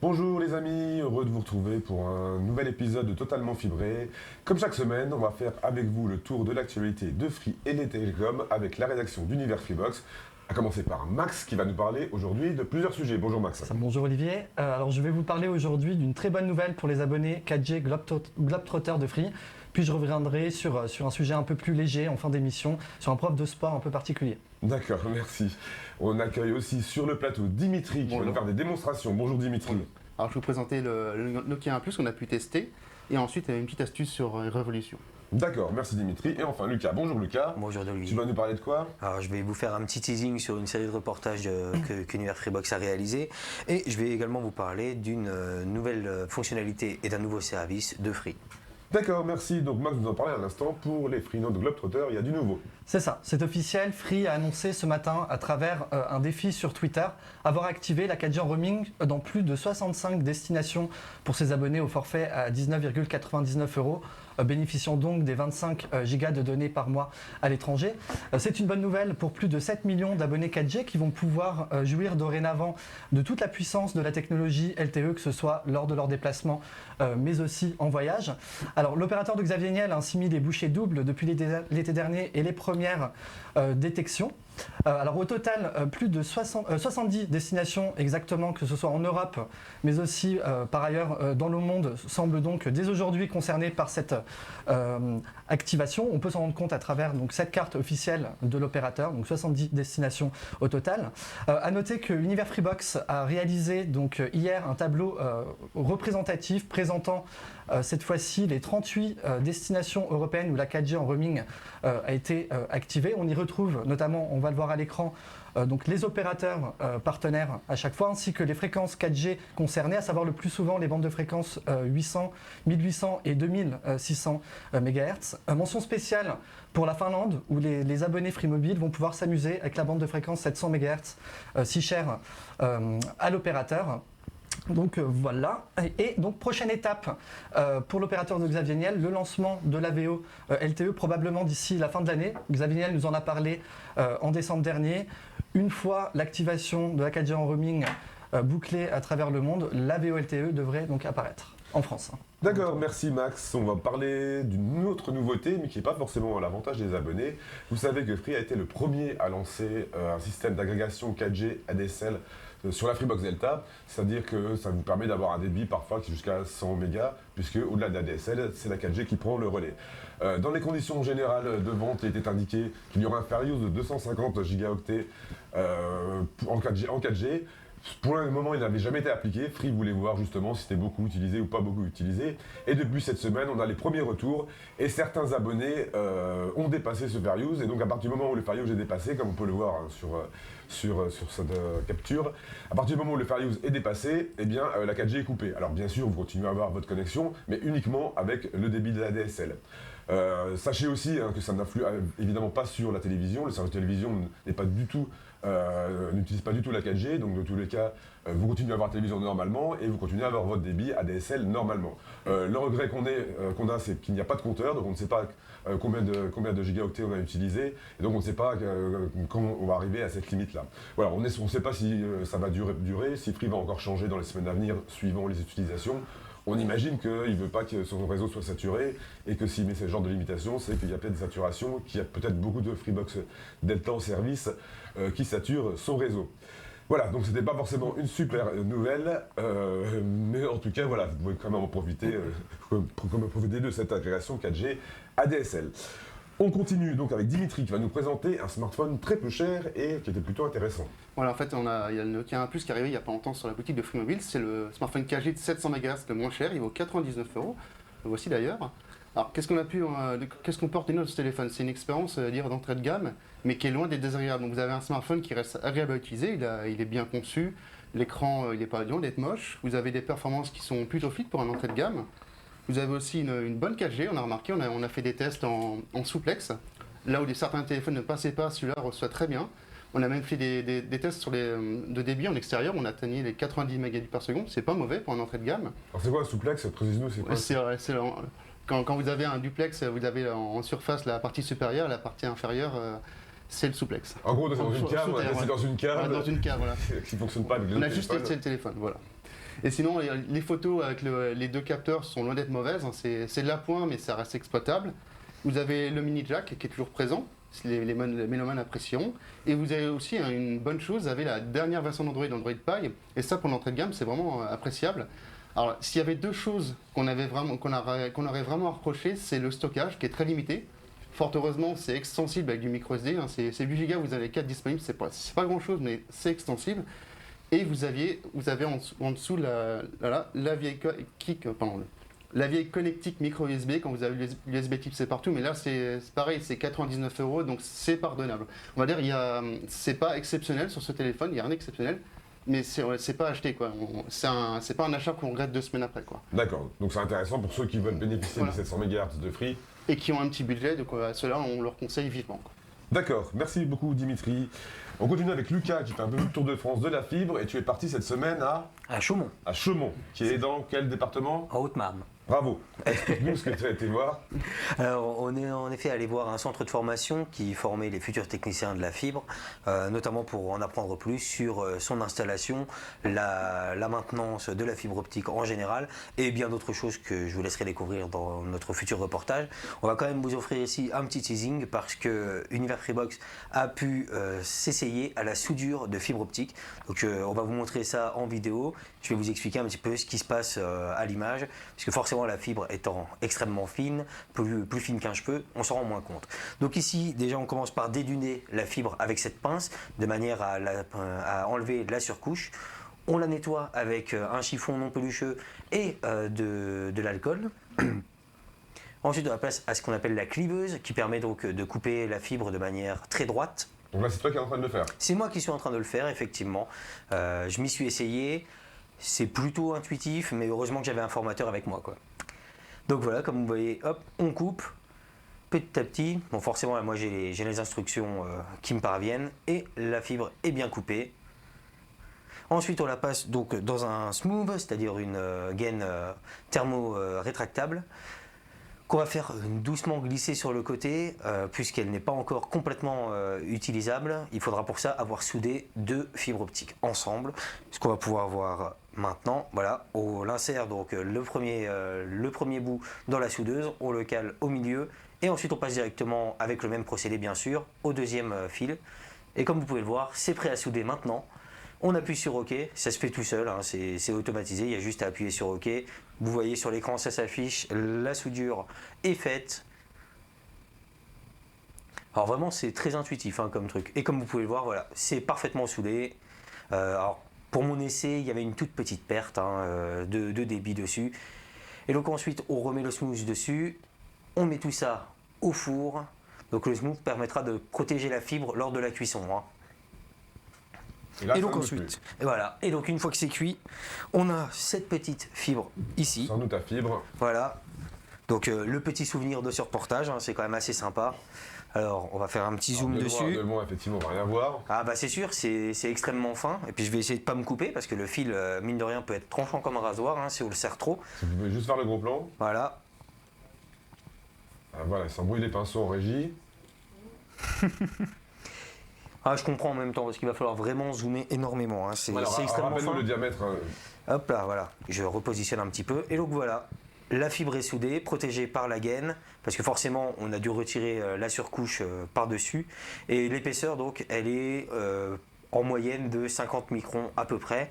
Bonjour les amis, heureux de vous retrouver pour un nouvel épisode de Totalement Fibré. Comme chaque semaine, on va faire avec vous le tour de l'actualité de Free et des télécoms avec la rédaction d'Univers Freebox. À commencer par Max qui va nous parler aujourd'hui de plusieurs sujets. Bonjour Max. Bonjour Olivier. Alors je vais vous parler aujourd'hui d'une très bonne nouvelle pour les abonnés 4G Globetrotter de Free. Puis je reviendrai sur un sujet un peu plus léger en fin d'émission, sur un prof de sport un peu particulier. D'accord, merci. On accueille aussi sur le plateau Dimitri qui va nous faire des démonstrations. Bonjour Dimitri. Bonjour. Alors je vais vous présenter le Nokia 1 Plus qu'on a pu tester et ensuite une petite astuce sur Révolution. D'accord, merci Dimitri. Et enfin Lucas. Bonjour Lucas. Bonjour Olivier. Tu vas nous parler de quoi? Alors je vais vous faire un petit teasing sur une série de reportages qu'Univers Freebox a réalisé et je vais également vous parler d'une nouvelle fonctionnalité et d'un nouveau service de Free. D'accord, merci. Donc Max nous en parlait à l'instant pour les Free Note Globetrotter, il y a du nouveau. C'est ça, c'est officiel. Free a annoncé ce matin à travers un défi sur Twitter avoir activé la 4G en roaming dans plus de 65 destinations pour ses abonnés au forfait à 19,99 €, bénéficiant donc des 25 gigas de données par mois à l'étranger. C'est une bonne nouvelle pour plus de 7 millions d'abonnés 4G qui vont pouvoir jouir dorénavant de toute la puissance de la technologie LTE, que ce soit lors de leurs déplacements, mais aussi en voyage. Alors l'opérateur de Xavier Niel a ainsi mis les bouchées doubles depuis l'été dernier et les premières détections. Alors au total, plus de 70 destinations exactement, que ce soit en Europe, mais aussi par ailleurs dans le monde, semblent donc dès aujourd'hui concernées par cette activation. On peut s'en rendre compte à travers donc, cette carte officielle de l'opérateur, donc 70 destinations au total. À noter que Univers Freebox a réalisé donc, hier un tableau représentatif présentant cette fois-ci les 38 destinations européennes où la 4G en roaming a été activée. On y retrouve notamment, on va le voir à l'écran, donc les opérateurs partenaires à chaque fois, ainsi que les fréquences 4G concernées, à savoir le plus souvent les bandes de fréquences 800, 1800 et 2600 MHz. Mention spéciale pour la Finlande, où les abonnés Free Mobile vont pouvoir s'amuser avec la bande de fréquence 700 MHz, si chère à l'opérateur. Donc voilà, et donc prochaine étape pour l'opérateur de Xavier Niel, le lancement de l'AVO LTE probablement d'ici la fin de l'année. Xavier Niel nous en a parlé en décembre dernier. Une fois l'activation de la 4G en roaming bouclée à travers le monde, l'AVO LTE devrait donc apparaître en France. D'accord, merci Max. On va parler d'une autre nouveauté, mais qui n'est pas forcément à l'avantage des abonnés. Vous savez que Free a été le premier à lancer un système d'agrégation 4G ADSL sur la Freebox Delta, c'est-à-dire que ça vous permet d'avoir un débit parfois qui est jusqu'à 100 mégas, puisque au-delà de l'ADSL, c'est la 4G qui prend le relais. Dans les conditions générales de vente, il était indiqué qu'il y aura un fair use de 250 gigaoctets en 4G. Pour le moment, il n'avait jamais été appliqué. Free voulait voir justement si c'était beaucoup utilisé ou pas beaucoup utilisé. Et depuis cette semaine, on a les premiers retours et certains abonnés ont dépassé ce fair use. Et donc à partir du moment où le fair use est dépassé, comme on peut le voir hein, sur cette capture, à partir du moment où le fair use est dépassé, eh bien la 4G est coupée. Alors bien sûr, vous continuez à avoir votre connexion, mais uniquement avec le débit de la DSL. Sachez aussi hein, que ça n'influe évidemment pas sur la télévision. Le service de télévision n'est pas du tout n'utilise pas du tout la 4G, donc dans tous les cas, vous continuez à avoir la télévision normalement et vous continuez à avoir votre débit ADSL normalement. Le regret qu'on a, c'est qu'il n'y a pas de compteur, donc on ne sait pas combien de gigaoctets on a utilisé, et donc on ne sait pas quand on va arriver à cette limite-là. Voilà, on ne sait pas si ça va durer, si Free va encore changer dans les semaines à venir suivant les utilisations. On imagine qu'il ne veut pas que son réseau soit saturé et que s'il met ce genre de limitation, c'est qu'il y a peut-être des saturations, qu'il y a peut-être beaucoup de Freebox Delta en service qui saturent son réseau. Voilà, donc c'était pas forcément une super nouvelle, mais en tout cas, voilà, vous pouvez quand même en profiter, profiter de cette agrégation 4G ADSL. On continue donc avec Dimitri qui va nous présenter un smartphone très peu cher et qui était plutôt intéressant. Voilà, en fait, il y a le Nokia 1 Plus qui est arrivé il n'y a pas longtemps sur la boutique de Free Mobile. C'est le smartphone 4G de 700 MHz le moins cher, il vaut 99 €. Le voici d'ailleurs. Alors, qu'est-ce qu'on porte de ce téléphone? C'est une expérience d'entrée de gamme, mais qui est loin d'être désagréable. Donc, vous avez un smartphone qui reste agréable à utiliser, il est bien conçu, l'écran il n'est pas loin d'être moche, vous avez des performances qui sont plutôt fluides pour un entrée de gamme. Vous avez aussi une bonne 4G, on a remarqué, on a fait des tests en souplex. Là où certains téléphones ne passaient pas, celui-là reçoit très bien. On a même fait des tests de débit en extérieur, on a atteint les 90 mégabits par seconde, c'est pas mauvais pour une entrée de gamme. Alors c'est quoi un souplex? Précise-nous, c'est quoi? Quand vous avez un duplex, vous avez en surface la partie supérieure, la partie inférieure, c'est le souplex. En gros, c'est dans une cave, c'est dans une cave, voilà. qui ne fonctionne pas avec le téléphone. On a juste testé le téléphone, voilà. Et sinon, les photos avec les 2 capteurs sont loin d'être mauvaises, hein. C'est de l'appoint, mais ça reste exploitable. Vous avez le mini jack qui est toujours présent, les mélomanes apprécieront. Et vous avez aussi une bonne chose, vous avez la dernière version d'Android, Android Pie, et ça pour l'entrée de gamme, c'est vraiment appréciable. Alors, s'il y avait 2 choses qu'on aurait vraiment à reprocher, c'est le stockage qui est très limité. Fort heureusement, c'est extensible avec du micro SD, hein. C'est 8 Go, vous avez 4 disponibles, c'est pas grand chose, mais c'est extensible. Et vous avez en dessous la vieille connectique micro USB quand vous avez l'USB type C partout, mais là c'est pareil, c'est 99 €, donc c'est pardonnable. On va dire, c'est pas exceptionnel sur ce téléphone, il n'y a rien d'exceptionnel, mais c'est pas acheté, quoi. C'est pas un achat qu'on regrette 2 semaines après, quoi. D'accord, donc c'est intéressant pour ceux qui veulent bénéficier Voilà. de 700 MHz de free. Et qui ont un petit budget, donc ceux-là on leur conseille vivement, quoi. D'accord, merci beaucoup Dimitri. On continue avec Lucas qui fait un peu le tour de France de la fibre et tu es parti cette semaine À Chaumont, à Chaumont, qui est dans quel département? en Haute-Marne. Bravo, explique-nous ce que tu as été voir. Alors, on est en effet allé voir un centre de formation qui formait les futurs techniciens de la fibre, notamment pour en apprendre plus sur son installation, la maintenance de la fibre optique en général et bien d'autres choses que je vous laisserai découvrir dans notre futur reportage. On va quand même vous offrir ici un petit teasing parce que Univers Freebox a pu s'essayer à la soudure de fibre optique. Donc on va vous montrer ça en vidéo. Je vais vous expliquer un petit peu ce qui se passe à l'image, puisque forcément la fibre étant extrêmement fine, plus fine qu'un cheveu, on s'en rend moins compte. Donc ici, déjà, on commence par déduner la fibre avec cette pince, de manière à enlever la surcouche. On la nettoie avec un chiffon non pelucheux et de l'alcool. Ensuite, on la place à ce qu'on appelle la cliveuse, qui permet donc de couper la fibre de manière très droite. Donc là c'est toi qui es en train de le faire. C'est moi qui suis en train de le faire, effectivement. Je m'y suis essayé. C'est plutôt intuitif, mais heureusement que j'avais un formateur avec moi, quoi. Donc voilà, comme vous voyez, hop, on coupe petit à petit. Bon, forcément, là, moi j'ai les instructions qui me parviennent et la fibre est bien coupée. Ensuite, on la passe donc dans un smooth, c'est-à-dire une gaine thermo-rétractable, qu'on va faire doucement glisser sur le côté, puisqu'elle n'est pas encore complètement utilisable. Il faudra pour ça avoir soudé 2 fibres optiques ensemble, ce qu'on va pouvoir voir maintenant. Voilà, on l'insère donc le premier bout dans la soudeuse, on le cale au milieu, et ensuite on passe directement avec le même procédé bien sûr au deuxième fil. Et comme vous pouvez le voir, c'est prêt à souder maintenant. On appuie sur OK, ça se fait tout seul, hein, c'est automatisé, il y a juste à appuyer sur OK. Vous voyez sur l'écran, ça s'affiche, la soudure est faite. Alors vraiment, c'est très intuitif hein, comme truc. Et comme vous pouvez le voir, voilà, c'est parfaitement soudé. Alors, pour mon essai, il y avait une toute petite perte hein, de débit dessus. Et donc ensuite, on remet le smooth dessus, on met tout ça au four. Donc le smooth permettra de protéger la fibre lors de la cuisson. Hein. là, Et donc ensuite, voilà. Et donc une fois que c'est cuit, on a cette petite fibre ici. sans doute ta fibre. Voilà. Donc le petit souvenir de ce reportage, hein, c'est quand même assez sympa. Alors on va faire un petit zoom dessus. De loin, effectivement, on va rien voir. Ah bah c'est sûr, c'est extrêmement fin. Et puis je vais essayer de pas me couper parce que le fil, mine de rien, peut être tranchant comme un rasoir hein, si on le serre trop. Si vous pouvez juste faire le gros plan. Voilà. Ah, voilà, sans bruit les pinceaux en régie. Ah je comprends en même temps parce qu'il va falloir vraiment zoomer énormément. Hein. C'est extrêmement rappelle-nous fin. le diamètre. Hop là, voilà. Je repositionne un petit peu. Et donc voilà. La fibre est soudée, protégée par la gaine, parce que forcément on a dû retirer la surcouche par-dessus. Et l'épaisseur, donc, elle est en moyenne de 50 microns à peu près.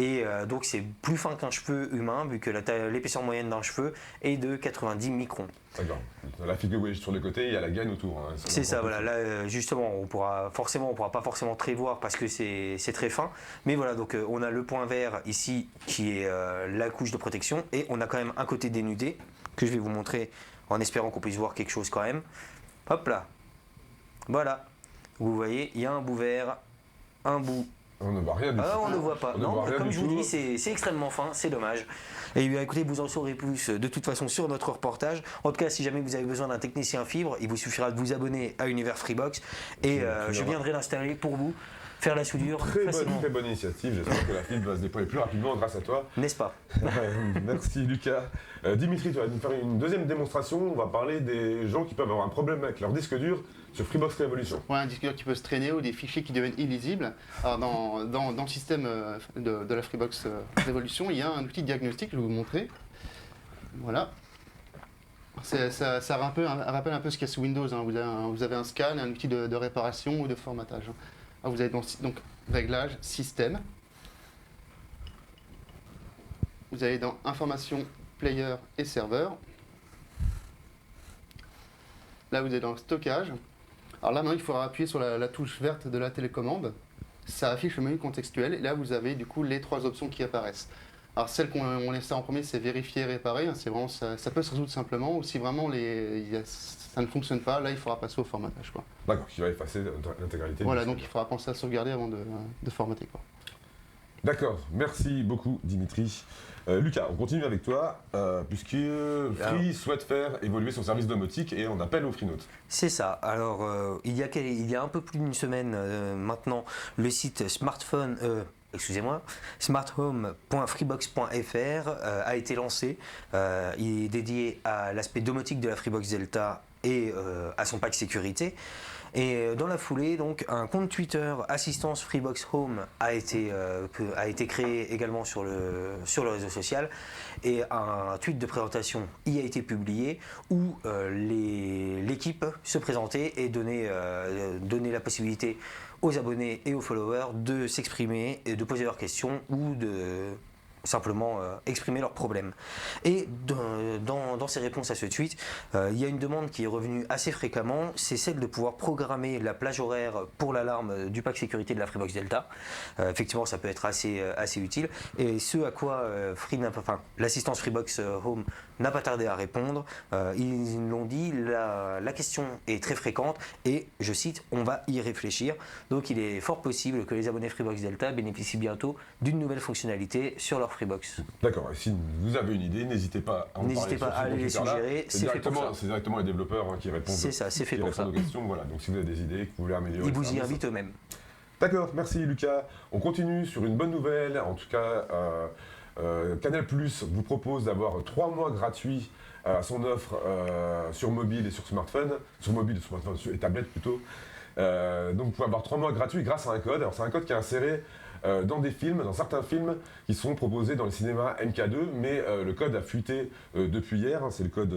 Et donc c'est plus fin qu'un cheveu humain, vu que l'épaisseur moyenne d'un cheveu est de 90 microns. D'accord. La figue que vous voyez sur le côté, il y a la gaine autour. Hein. C'est ça, voilà. Là, justement, on pourra pas forcément très voir parce que c'est très fin. Mais voilà, donc on a le point vert ici qui est la couche de protection. Et on a quand même un côté dénudé que je vais vous montrer en espérant qu'on puisse voir quelque chose quand même. Hop là. Voilà. Vous voyez, il y a un bout vert, un bout. On ne voit rien du tout. Ah, on ne voit pas. On ne Non, voit mais rien comme du je vous tout. dis, c'est extrêmement fin, c'est dommage. Et bien, écoutez, vous en saurez plus de toute façon sur notre reportage. En tout cas, si jamais vous avez besoin d'un technicien fibre, il vous suffira de vous abonner à Univers Freebox et je viendrai l'installer pour vous faire la soudure facilement. Très bonne initiative, j'espère que la fibre va se déployer plus rapidement grâce à toi. N'est-ce pas? Merci Lucas. Dimitri, tu vas nous faire une deuxième démonstration, on va parler des gens qui peuvent avoir un problème avec leur disque dur sur Freebox Révolution. Ouais, un disque dur qui peut se traîner ou des fichiers qui deviennent illisibles. Alors dans le système de la Freebox Révolution, il y a un outil de diagnostic, je vais vous montrer. Voilà. Ça rappelle un peu ce qu'il y a sous Windows. Hein. Vous avez un scan, un outil de réparation ou de formatage. Alors vous avez donc réglage, système. Vous allez dans information, player et serveur. Là vous êtes dans le stockage. Alors là maintenant il faudra appuyer sur la touche verte de la télécommande. Ça affiche le menu contextuel et là vous avez du coup les 3 options qui apparaissent. Alors celle qu'on laisse en premier, c'est vérifier et réparer. C'est vraiment, ça peut se résoudre simplement. Ou si vraiment ça ne fonctionne pas, là il faudra passer au formatage. D'accord, qui va effacer l'intégralité. Voilà, donc il faudra penser à sauvegarder avant de formater. D'accord, merci beaucoup Dimitri. Lucas, on continue avec toi, puisque Free souhaite faire évoluer son service domotique et on appelle au FreeNote. C'est ça. Alors, il y a un peu plus d'une semaine maintenant, le site smarthome.freebox.fr a été lancé. Il est dédié à l'aspect domotique de la Freebox Delta et à son pack sécurité. Et dans la foulée, donc, un compte Twitter Assistance Freebox Home a été créé également sur le réseau social, et un tweet de présentation y a été publié où l'équipe se présentait et donnait la possibilité aux abonnés et aux followers de s'exprimer et de poser leurs questions ou de simplement exprimer leurs problèmes. Et dans ces réponses à ce tweet, il y a une demande qui est revenue assez fréquemment, c'est celle de pouvoir programmer la plage horaire pour l'alarme du pack sécurité de la Freebox Delta. Effectivement, ça peut être assez utile. Et ce à quoi l'assistance Freebox Home n'a pas tardé à répondre. Ils l'ont dit, la question est très fréquente et, je cite, on va y réfléchir. Donc il est fort possible que les abonnés Freebox Delta bénéficient bientôt d'une nouvelle fonctionnalité sur leur Freebox. D'accord, et si vous avez une idée, n'hésitez pas à en N'hésitez pas à aller les suggérer, c'est fait pour ça. C'est directement les développeurs qui répondent. C'est ça, c'est fait pour ça. Aux questions, voilà. Donc si vous avez des idées que vous voulez améliorer. Ils vous y invitent eux-mêmes. D'accord, merci Lucas. On continue sur une bonne nouvelle, en tout cas Canal+ vous propose d'avoir 3 mois gratuits à son offre sur mobile et sur smartphone, et tablette plutôt. Donc vous pouvez avoir 3 mois gratuits grâce à un code. Alors c'est un code qui est inséré dans certains films qui sont proposés dans le cinéma MK2, mais le code a fuité depuis hier, c'est le code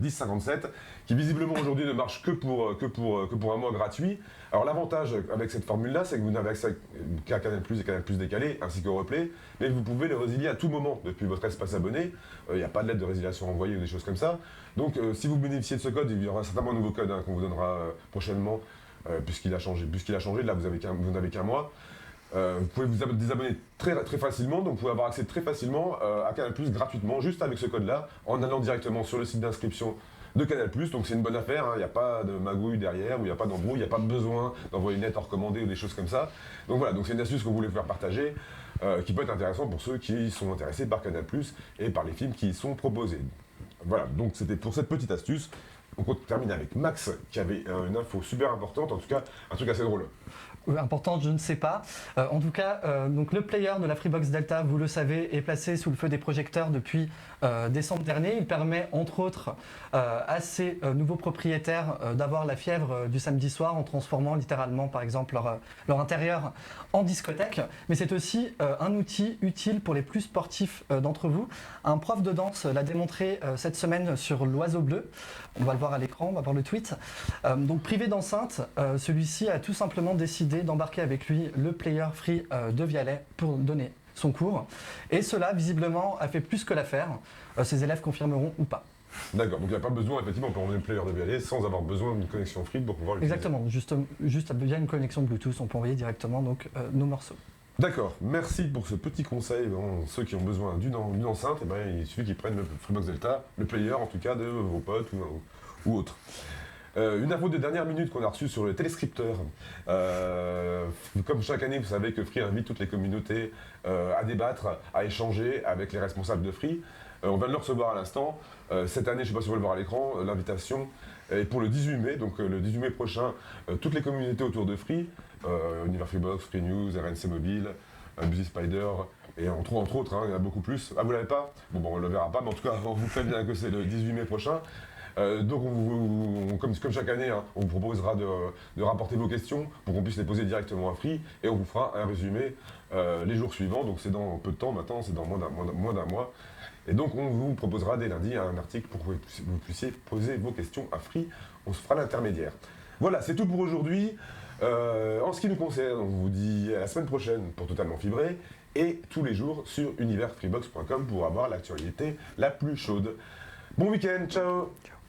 1057, qui visiblement aujourd'hui ne marche que pour un mois gratuit. Alors l'avantage avec cette formule-là, c'est que vous n'avez accès qu'à Canal+ et Canal+ décalé, ainsi qu'au replay, mais vous pouvez le résilier à tout moment depuis votre espace abonné. Il n'y a pas de lettre de résiliation envoyée ou des choses comme ça. Donc si vous bénéficiez de ce code, il y aura certainement un nouveau code qu'on vous donnera prochainement, puisqu'il a changé. Là, vous n'avez qu'un mois. Vous pouvez vous désabonner très, très facilement, donc vous pouvez avoir accès très facilement à Canal+ gratuitement, juste avec ce code-là, en allant directement sur le site d'inscription de Canal+. Donc c'est une bonne affaire, il n'y a pas de magouille derrière, il n'y a pas d'embrouille, il n'y a pas besoin d'envoyer une lettre recommandée ou des choses comme ça. Donc voilà, donc c'est une astuce que vous voulez faire partager, qui peut être intéressant pour ceux qui sont intéressés par Canal+ et par les films qui y sont proposés. Voilà, donc c'était pour cette petite astuce. On termine avec Max, qui avait une info super importante, en tout cas un truc assez drôle. Importante, je ne sais pas. En tout cas, donc le player de la Freebox Delta, vous le savez, est placé sous le feu des projecteurs depuis décembre dernier. Il permet, entre autres, à ces nouveaux propriétaires d'avoir la fièvre du samedi soir en transformant littéralement, par exemple, leur intérieur en discothèque. Mais c'est aussi un outil utile pour les plus sportifs d'entre vous. Un prof de danse l'a démontré cette semaine sur l'Oiseau Bleu. On va le voir à l'écran, on va voir le tweet. Donc privé d'enceinte, celui-ci a tout simplement décidé d'embarquer avec lui le player free de Vialet pour donner son cours. Et cela, visiblement, a fait plus que l'affaire. Ses élèves confirmeront ou pas. D'accord, donc il n'y a pas besoin, effectivement, pour envoyer le player de Vialet sans avoir besoin d'une connexion free pour pouvoir l'utiliser. Exactement, juste via une connexion Bluetooth, on peut envoyer directement donc, nos morceaux. D'accord, merci pour ce petit conseil. Bon, ceux qui ont besoin d'une enceinte, eh ben, il suffit qu'ils prennent le Freebox Delta, le player en tout cas de vos potes ou autres. Une info de dernière minute qu'on a reçue sur le téléscripteur. Comme chaque année, vous savez que Free invite toutes les communautés à débattre, à échanger avec les responsables de Free. On vient de le recevoir à l'instant. Cette année, je ne sais pas si vous le voir à l'écran, l'invitation est pour le 18 mai. Donc le 18 mai prochain, toutes les communautés autour de Free, Univers Freebox, Free News, RNC Mobile, Busy Spider, et entre autres, hein, il y en a beaucoup plus. Ah, vous l'avez pas? Bon, on le verra pas, mais en tout cas, on vous prévient que c'est le 18 mai prochain. Donc, comme chaque année, hein, on vous proposera de rapporter vos questions pour qu'on puisse les poser directement à Free, et on vous fera un résumé les jours suivants. Donc, c'est dans peu de temps maintenant, c'est dans moins d'un mois. Et donc, on vous proposera dès lundi un article pour que vous puissiez poser vos questions à Free. On se fera l'intermédiaire. Voilà, c'est tout pour aujourd'hui. En ce qui nous concerne, on vous dit à la semaine prochaine pour Totalement Fibré et tous les jours sur universfreebox.com pour avoir l'actualité la plus chaude. Bon week-end, ciao! Ciao.